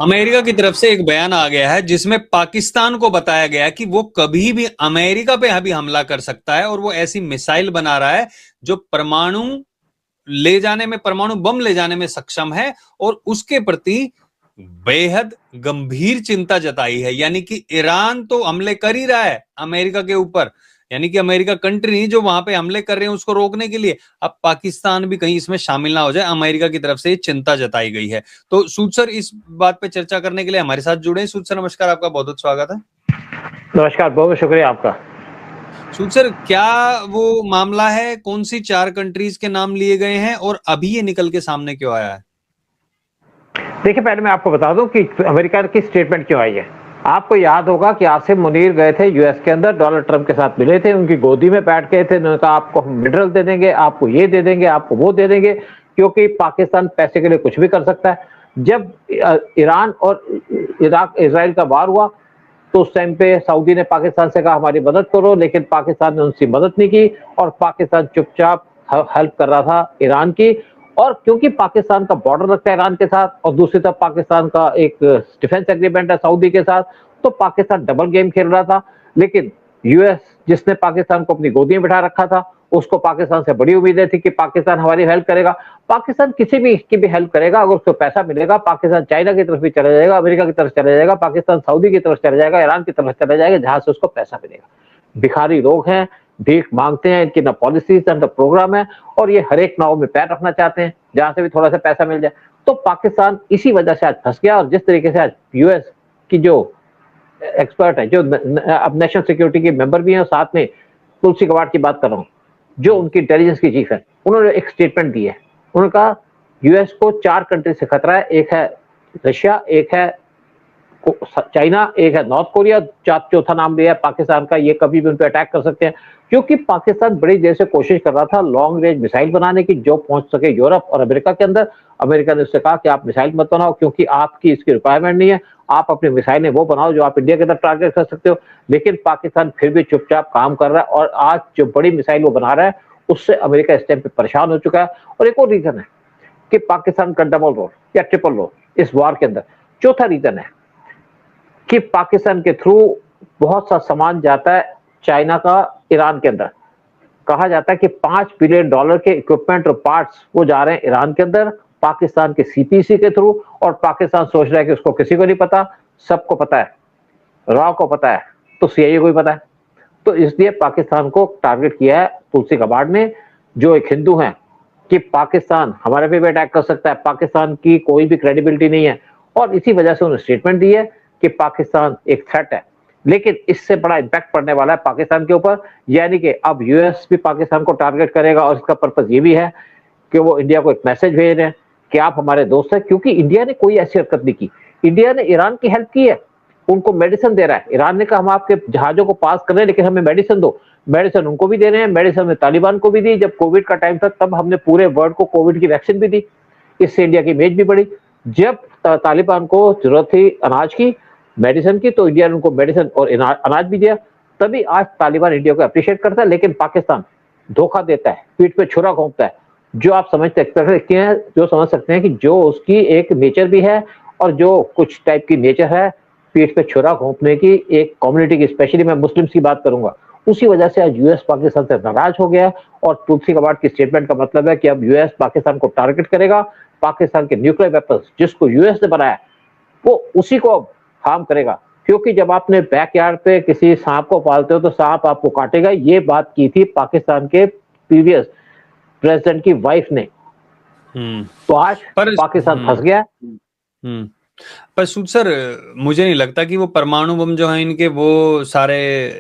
America की तरफ से एक बयान आ गया है जिसमें पाकिस्तान को बताया गया कि वो कभी भी अमेरिका पे अभी हमला कर सकता है और वो ऐसी मिसाइल बना रहा है जो परमाणु बम ले जाने में सक्षम है और उसके प्रति बेहद गंभीर चिंता जताई है। यानी कि ईरान तो हमले कर ही रहा है अमेरिका के ऊपर, यानी कि अमेरिका कंट्री नहीं जो वहां पे हमले कर रहे हैं उसको रोकने के लिए, अब पाकिस्तान भी कहीं इसमें शामिल ना हो जाए, अमेरिका की तरफ से चिंता जताई गई है। तो सूद सर इस बात पे चर्चा करने के लिए हमारे साथ जुड़े। सूद सर नमस्कार, आपका बहुत बहुत स्वागत है। नमस्कार, बहुत शुक्रिया आपका। सूद सर, क्या वो मामला है, कौन सी 4 कंट्रीज के नाम लिए गए हैं और अभी ये निकल के सामने क्यों आया है? देखिए, पहले मैं आपको बता दूं कि अमेरिका की स्टेटमेंट क्यों आई है। आपको याद होगा कि आसिम मुनीर गए थे यूएस के अंदर, डोनाल्ड ट्रंप के साथ मिले थे, उनकी गोदी में बैठ गए थे। उन्होंने कहा आपको हम मिनरल दे देंगे, आपको ये दे देंगे, आपको वो दे देंगे, क्योंकि पाकिस्तान पैसे के लिए कुछ भी कर सकता है। जब ईरान और इराक इजराइल का वार हुआ तो उस टाइम पे सऊदी ने पाकिस्तान से कहा हमारी मदद करो, लेकिन पाकिस्तान ने उनकी मदद नहीं की और पाकिस्तान चुपचाप हेल्प कर रहा था ईरान की। और क्योंकि पाकिस्तान का बॉर्डर लगता है ईरान के साथ और दूसरी तरफ पाकिस्तान का एक डिफेंस एग्रीमेंट है सऊदी के साथ, तो पाकिस्तान डबल गेम खेल रहा था। लेकिन यूएस, जिसने पाकिस्तान को अपनी गोदी में बिठा रखा था, उसको पाकिस्तान से बड़ी उम्मीदें थी कि पाकिस्तान हमारी हेल्प करेगा। पाकिस्तान किसी भी की भी हेल्प करेगा, अगर उसको पैसा मिलेगा, पाकिस्तान चाइना की तरफ भी चला जाएगा, अमेरिका की तरफ चला जाएगा, पाकिस्तान सऊदी की तरफ चला जाएगा, ईरान की तरफ चला जाएगा, जहां से उसको पैसा मिलेगा। भिखारी लोग हैं, भीख मांगते हैं, इनकी ना पॉलिसीज ना प्रोग्राम है और ये हर एक नाव में पैर रखना चाहते हैं जहां से भी थोड़ा सा पैसा मिल जाए। तो पाकिस्तान इसी वजह से आज फंस गया। और जिस तरीके से आज यूएस की जो एक्सपर्ट है, जो अब नेशनल सिक्योरिटी के मेंबर भी हैं और साथ में तुलसी गबार्ड की बात कर रहा हूँ, जो उनकी इंटेलिजेंस की चीफ है, उन्होंने एक स्टेटमेंट दी है। उन्होंने कहा यूएस को 4 कंट्री से खतरा है, एक है रशिया, एक है चाइना, एक है नॉर्थ कोरिया, चौथा नाम लिया है पाकिस्तान का। ये कभी भी उन पर अटैक कर सकते हैं, क्योंकि पाकिस्तान बड़ी देर से कोशिश कर रहा था लॉन्ग रेंज मिसाइल बनाने की जो पहुंच सके यूरोप और अमेरिका के अंदर। अमेरिका ने उससे कहा कि आप मिसाइल मत बनाओ, क्योंकि आपकी इसकी रिक्वायरमेंट नहीं है, आप अपनी मिसाइलें वो बनाओ जो आप इंडिया के अंदर टारगेट कर सकते हो। लेकिन पाकिस्तान फिर भी चुपचाप काम कर रहा है और आज जो बड़ी मिसाइल वो बना रहा है उससे अमेरिका इस टाइम पे परेशान हो चुका है। और एक और रीजन है कि पाकिस्तान का डबल रोल या ट्रिपल रोल इस वार के अंदर। चौथा रीजन है कि पाकिस्तान के थ्रू बहुत सा सामान जाता है चाइना का ईरान के अंदर। कहा जाता है कि $5 बिलियन के इक्विपमेंट और पार्ट्स वो जा रहे हैं ईरान के अंदर पाकिस्तान के सीपीसी के थ्रू। और पाकिस्तान सोच रहा है कि उसको किसी को नहीं पता, सबको पता है, रॉ को पता है, तो सीआईए को भी पता है। तो इसलिए पाकिस्तान को टारगेट किया है तुलसी गबार्ड ने, जो एक हिंदू हैं, कि पाकिस्तान हमारे पे भी अटैक कर सकता है, पाकिस्तान की कोई भी क्रेडिबिलिटी नहीं है। और इसी वजह से उन्होंने स्टेटमेंट दी है कि पाकिस्तान एक थ्रेट है। लेकिन इससे बड़ा इंपैक्ट पड़ने वाला है पाकिस्तान के ऊपर, यानी कि अब यूएस भी पाकिस्तान को टारगेट करेगा। और इसका पर्पस ये भी है कि वो इंडिया को एक मैसेज भेज रहे हैं कि आप हमारे दोस्त हैं, क्योंकि इंडिया ने कोई ऐसी हरकत नहीं की। इंडिया ने ईरान की हेल्प की है, उनको मेडिसिन दे रहा है। ईरान ने कहा हम आपके जहाजों को पास कर रहे हैं, लेकिन हमें मेडिसिन दो। मेडिसिन उनको भी दे रहे हैं, मेडिसिन में तालिबान को भी दी। जब कोविड का टाइम था तब हमने पूरे वर्ल्ड को कोविड की वैक्सीन भी दी, इससे इंडिया की इमेज भी बढ़ी। जब तालिबान को जरूरत थी अनाज की, मेडिसिन की, तो इंडिया ने उनको मेडिसिन और अनाज भी दिया। तभी आज तालिबान इंडिया को अप्रिशिएट करता है। लेकिन पाकिस्तान धोखा देता है, पीठ पे छुरा घोंपता है, जो आप समझ सकते हैं, जो समझ सकते हैं कि जो उसकी एक नेचर भी है और जो कुछ टाइप की नेचर है पीठ पे छुरा घोंपने की एक कम्युनिटी की, स्पेशली मैं मुस्लिम्स की बात करूंगा। उसी वजह से आज यूएस पाकिस्तान से नाराज हो गया। और तुलसी गबार्ड की स्टेटमेंट का मतलब है कि अब यूएस पाकिस्तान को टारगेट करेगा, पाकिस्तान के न्यूक्लियर वेपन्स जिसको यूएस ने बनाया वो उसी को अब हार्म करेगा। क्योंकि जब आपने बैकयार्ड पे किसी सांप को पालते हो तो सांप आपको काटेगा। ये बात की थी पाकिस्तान के प्रीवियस प्रेसिडेंट की वाइफ ने। तो आज पाकिस्तान फंस गया। पर सूद सर, मुझे नहीं लगता कि वो परमाणु बम जो है इनके वो सारे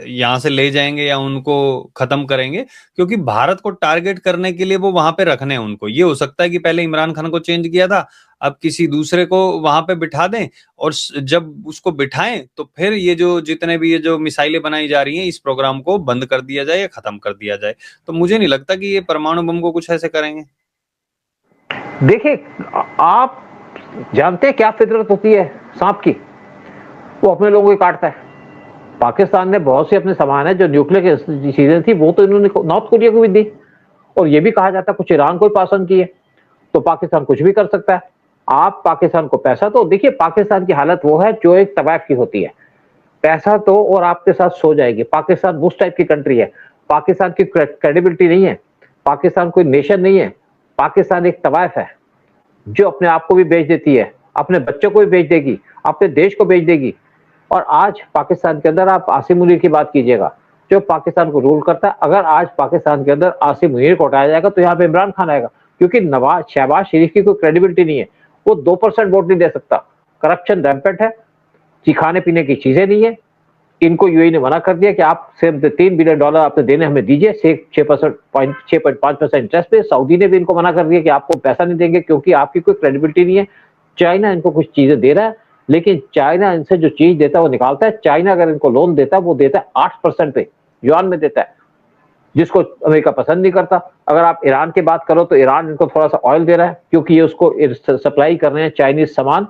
यहाँ से ले जाएंगे या उनको खत्म करेंगे, क्योंकि भारत को टारगेट करने के लिए वो वहां पे रखने हैं उनको। ये हो सकता है कि पहले इमरान खान को चेंज किया था, अब किसी दूसरे को वहां पे बिठा दें, और जब उसको बिठाएं तो फिर ये जो जितने भी ये जो मिसाइलें बनाई जा रही हैं इस प्रोग्राम को बंद कर दिया जाए या खत्म कर दिया जाए। तो मुझे नहीं लगता कि ये परमाणु बम को कुछ ऐसे करेंगे। देखिए, आप जानते हैं क्या फितरत होती है सांप की? वो अपने लोगों को काटता है। पाकिस्तान ने बहुत से अपने सामान है जो न्यूक्लियर की चीजें थी वो तो इन्होंने नॉर्थ कोरिया को भी दी। और ये भी कहा जाता है कुछ ईरान को भी पास ऑन किए। तो पाकिस्तान कुछ भी कर सकता है। आप पाकिस्तान को पैसा दो। देखिए पाकिस्तान की हालत वो है जो एक तवायफ की होती है, पैसा दो और आपके साथ सो जाएगी। पाकिस्तान उस टाइप की कंट्री है, पाकिस्तान की क्रेडिबिलिटी नहीं है, पाकिस्तान कोई नेशन नहीं है, पाकिस्तान एक तवायफ है जो अपने आप को भी बेच देती है, अपने बच्चों को भी बेच देगी, अपने देश को बेच देगी। और आज पाकिस्तान के अंदर आप आसिम मुनीर की बात कीजिएगा जो पाकिस्तान को रूल करता है, अगर आज पाकिस्तान के अंदर आसिम मुनीर को हटाया जाएगा तो यहाँ पे इमरान खान आएगा, क्योंकि नवाज शहबाज शरीफ की कोई क्रेडिबिलिटी नहीं है, वो 2% वोट नहीं दे सकता। करप्शन रैम्पेंट है, खाने पीने की चीजें नहीं है। इनको यूएई ने मना कर दिया कि आप सिर्फ $3 बिलियन आपने देने हमें दीजिए 6.5% इंटरेस्ट पे। सऊदी ने भी इनको मना कर दिया कि आपको पैसा नहीं देंगे क्योंकि आपकी कोई क्रेडिबिलिटी नहीं है। चाइना इनको कुछ चीजें दे रहा है, लेकिन चाइना इनसे जो चीज देता है वो निकालता है। चाइना अगर इनको लोन देता है वो देता है 8% पे, युआन में देता है, जिसको अमेरिका पसंद नहीं करता। अगर आप ईरान की बात करो तो ईरान इनको थोड़ा सा ऑयल दे रहा है क्योंकि ये उसको सप्लाई कर रहे हैं चाइनीज सामान।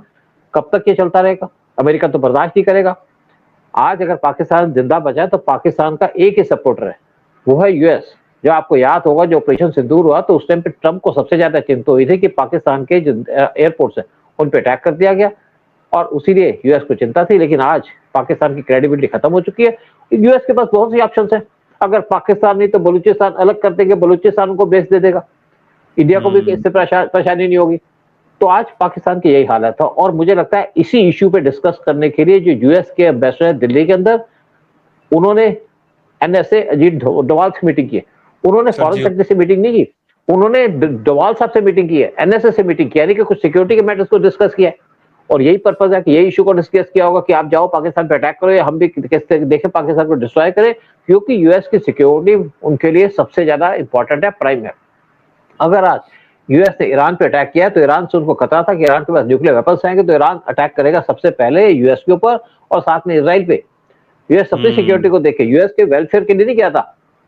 कब तक ये चलता रहेगा? अमेरिका तो बर्दाश्त नहीं करेगा। आज अगर पाकिस्तान जिंदा बचा है तो पाकिस्तान का एक ही सपोर्टर है, वो है यूएस। जो आपको याद होगा जो ऑपरेशन सिंदूर हुआ तो उस टाइम पे ट्रंप को सबसे ज्यादा चिंता हुई थी कि पाकिस्तान के जो एयरपोर्ट्स है उन पे अटैक कर दिया गया और इसीलिए यूएस को चिंता थी। लेकिन आज पाकिस्तान की क्रेडिबिलिटी खत्म हो चुकी है। यूएस के पास बहुत सी ऑप्शन है, अगर पाकिस्तान नहीं तो बलूचिस्तान अलग कर देंगे, बलूचिस्तान को बेच दे देगा, इंडिया को भी इससे परेशानी नहीं होगी। तो आज पाकिस्तान की यही हालत है और मुझे लगता है इसी इश्यू पे डिस्कस करने के लिए जो यूएस के एम्बेसडर है दिल्ली के अंदर, उन्होंने एनएसए अजीत डोवाल से मीटिंग की है। उन्होंने फॉरेन सेक्रेटरी से मीटिंग नहीं की, उन्होंने डोवाल साहब से मीटिंग की है, एनएसए से मीटिंग की, यानी कि कुछ सिक्योरिटी के मैटर्स को डिस्कस किया है। और यही पर्पज है कि यही इशू को डिस्कस किया होगा कि आप जाओ पाकिस्तान पे अटैक करो या हम भी देखें पाकिस्तान को डिस्ट्रॉय करें, क्योंकि यूएस की सिक्योरिटी उनके लिए सबसे ज्यादा इंपॉर्टेंट है, प्राइम है। अगर आज यूएस ने ईरान पे अटैक किया तो ईरान से उनको खतरा था कि ईरान के पास न्यूक्लियर वेपन्स आएंगे तो ईरान अटैक करेगा सबसे पहले यूएस के ऊपर और साथ में इजराइल पे। यूएस अपनी सिक्योरिटी को देखे, यूएस के वेलफेयर के लिए नहीं गया था,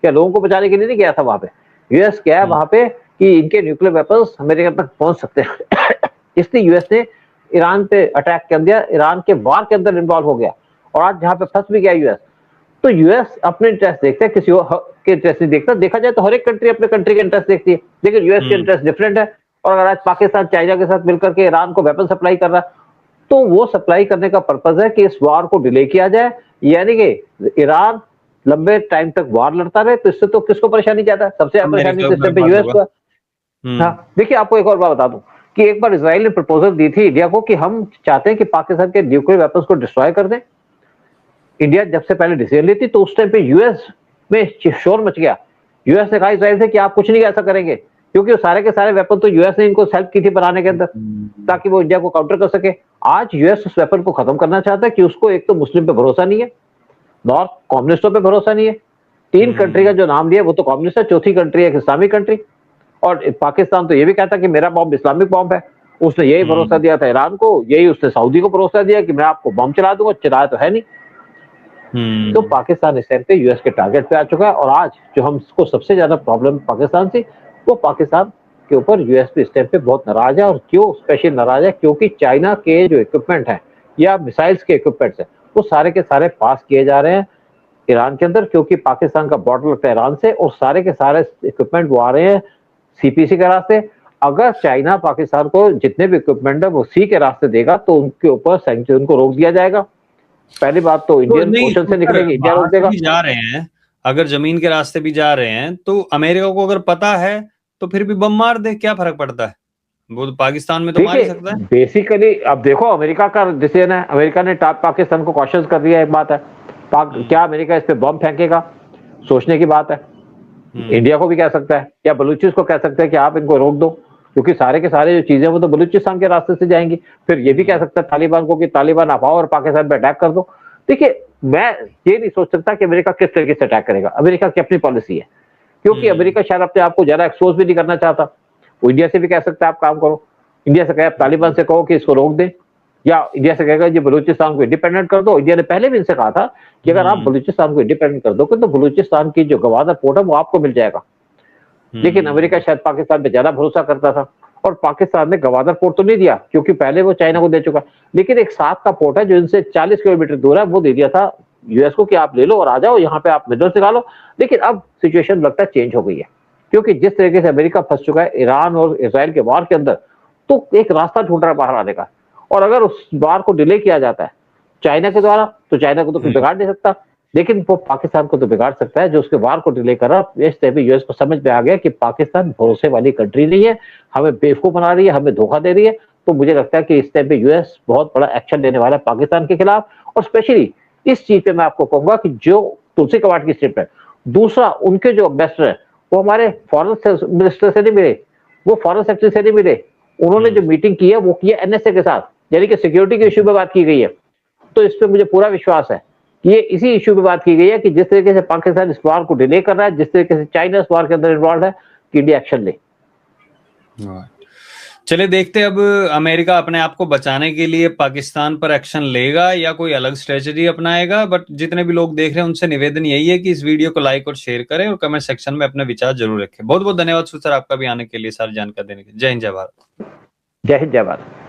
क्या लोगों को बचाने के लिए नहीं गया था वहां पे। यूएस क्या है वहां पे कि इनके न्यूक्लियर वेपन्स अमेरिका तक पहुंच सकते हैं इसलिए यूएस ने ईरान पे अटैक कर दिया, ईरान के वार के अंदर इन्वॉल्व हो गया और आज जहां पे फंस भी गया यूएस। तो यूएस अपने इंटरेस्ट देखता है, किसी और के इंटरेस्ट नहीं देखता। देखा जाए तो हर एक कंट्री अपने कंट्री के इंटरेस्ट देखती है, लेकिन यूएस के इंटरेस्ट डिफरेंट है। और अगर आज पाकिस्तान चाइना के साथ मिलकर के ईरान को वेपन सप्लाई कर रहा है तो वो सप्लाई करने का पर्पज है कि इस वार को डिले किया जाए, यानी कि ईरान लंबे टाइम तक वार लड़ता रहे। तो इससे तो किसको परेशानी ज्यादा है? सबसे ज्यादा परेशानी सिस्टम पे यूएस को। हाँ देखिए, आपको एक और बात बता दूं कि एक बार इजराइल ने प्रपोजल दी थी इंडिया को कि हम चाहते हैं कि पाकिस्तान के न्यूक्लियर वेपन्स को डिस्ट्रॉय कर दें। इंडिया जब से पहले डिसीजन ली थी तो उस टाइम पे यूएस में शोर मच गया। यूएस ने कहा इजराइल से कि आप कुछ नहीं ऐसा करेंगे, क्योंकि सारे के सारे वेपन तो यूएस ने इनको हेल्प की थी बनाने के अंदर ताकि वो इंडिया को काउंटर कर सके। आज यूएस उस वेपन को खत्म करना चाहता है कि उसको एक तो मुस्लिम पे भरोसा नहीं है, नॉर्थ कम्युनिस्टों पे भरोसा नहीं है। 3 कंट्री का जो नाम लिया वो तो कम्युनिस्ट है, चौथी कंट्री है इस्लामिक कंट्री। और पाकिस्तान तो ये भी कहता है कि मेरा बॉम्ब इस्लामिक बॉम्ब है। उसने यही भरोसा दिया था ईरान को, यही उसने सऊदी को भरोसा दिया कि मैं आपको बॉम्ब चला दूंगा, चलाया तो है नहीं। तो पाकिस्तान इस टाइम पे यूएस के टारगेट पे आ चुका है। और आज जो हमको सबसे ज्यादा प्रॉब्लम पाकिस्तान से, वो पाकिस्तान के ऊपर यूएस पे इस टाइम पे बहुत नाराज है। और क्यों स्पेशल नाराज है? क्योंकि चाइना के जो इक्विपमेंट है या मिसाइल्स के इक्विपमेंट्स है वो सारे के सारे पास किए जा रहे हैं ईरान के अंदर, क्योंकि पाकिस्तान का बॉर्डर लगता है ईरान से और सारे के सारे इक्विपमेंट वो आ रहे हैं सीपीसी के रास्ते। अगर चाइना पाकिस्तान को जितने भी इक्विपमेंट है वो सी के रास्ते देगा तो उनके ऊपर सैंक्शन, उनको रोक दिया जाएगा। पहली बात तो इंडियन ओशन से निकलेगी, इंडिया रोक देगा। जा रहे हैं, अगर जमीन के रास्ते भी जा रहे हैं तो अमेरिका को अगर पता है तो फिर भी बम मार दे, क्या फर्क पड़ता है? वो तो पाकिस्तान में तो मार ही सकता है। बेसिकली अब देखो अमेरिका का डिसीजन है, अमेरिका ने पाकिस्तान को कॉशंस कर दिया। एक बात है, क्या अमेरिका इस पे बम फेंकेगा? सोचने की बात है। इंडिया को भी कह सकता है या बलूचिस्तान को कह सकता है कि आप इनको रोक दो, क्योंकि सारे के सारे जो चीजें वो तो बलूचिस्तान के रास्ते से जाएंगी। फिर ये भी कह सकता है तालिबान को कि तालिबान आप आओ और पाकिस्तान पे अटैक कर दो। देखिए, मैं ये नहीं सोच सकता कि अमेरिका किस तरीके से अटैक करेगा। अमेरिका की अपनी पॉलिसी है, क्योंकि अमेरिका शायद अपने आप को ज्यादा एक्सपोज भी नहीं करना चाहता। वो इंडिया से भी कह सकता है आप काम करो, इंडिया से कहे आप तालिबान से कहो कि इसको रोक दें, या इंडिया से कहेगा ये बलूचिस्तान को इंडिपेंडेंट कर दो। इंडिया ने पहले भी इनसे कहा था कि अगर आप बलूचिस्तान को इंडिपेंडेंट कर दो तो बलूचिस्तान की जो गवादर पोर्ट है वो आपको मिल जाएगा। लेकिन अमेरिका शायद पाकिस्तान पे ज्यादा भरोसा करता था और पाकिस्तान ने गवादर पोर्ट तो नहीं दिया, क्योंकि पहले वो चाइना को दे चुका। लेकिन एक साथ का पोर्ट है जो इनसे 40 किलोमीटर दूर है, वो दे दिया था यूएस को कि आप ले लो और आ जाओ, यहाँ पे आप मिनरल्स निकालो। लेकिन अब सिचुएशन लगता है चेंज हो गई है, क्योंकि जिस तरीके से अमेरिका फंस चुका है ईरान और इजराइल के वार के अंदर, तो एक रास्ता ढूंढ रहा है बाहर आने का। और अगर उस वार को डिले किया जाता है चाइना के द्वारा, तो चाइना को तो कुछ बिगाड़ नहीं सकता, लेकिन वो पाकिस्तान को तो बिगाड़ सकता है जो उसके वार को डिले कर रहा। इस तरह यूएस को समझ में आ गया कि पाकिस्तान भरोसे वाली कंट्री नहीं है, हमें बेवकूफ बना रही है, हमें धोखा दे रही है। तो मुझे लगता है कि इस टाइम पे यूएस बहुत बड़ा एक्शन लेने वाला है पाकिस्तान के खिलाफ। और स्पेशली इस चीज पे मैं आपको कहूंगा कि जो तुलसी कबाड़ की स्टेटमेंट, दूसरा उनके जो एम्बेसडर है वो हमारे फॉरेन मिनिस्टर से नहीं मिले, वो फॉरेन सेक्रेटरी से नहीं मिले, उन्होंने जो मीटिंग की है वो की है एनएसए के साथ, यानी कि सिक्योरिटी के इश्यू पे बात की गई है। तो इस पे मुझे पूरा विश्वास है कि ये इसी इश्यू पे बात की गई है कि जिस तरीके से पाकिस्तान इस वार को डिले कर रहा है, जिस तरीके से चाइना इस वार के अंदर इन्वॉल्व है, कि इंडिया एक्शन ले। चलिए देखते हैं अब अमेरिका अपने आप को बचाने के लिए पाकिस्तान पर एक्शन लेगा या कोई अलग स्ट्रेटजी अपनाएगा। बट जितने भी लोग देख रहे हैं उनसे निवेदन यही है कि इस वीडियो को लाइक और शेयर करें और कमेंट सेक्शन में अपने विचार जरूर रखें। बहुत बहुत धन्यवाद सर आपका भी आने के लिए, सारी जानकारी देने के लिए। जय हिंद, जय भारत। जय हिंद, जय भारत।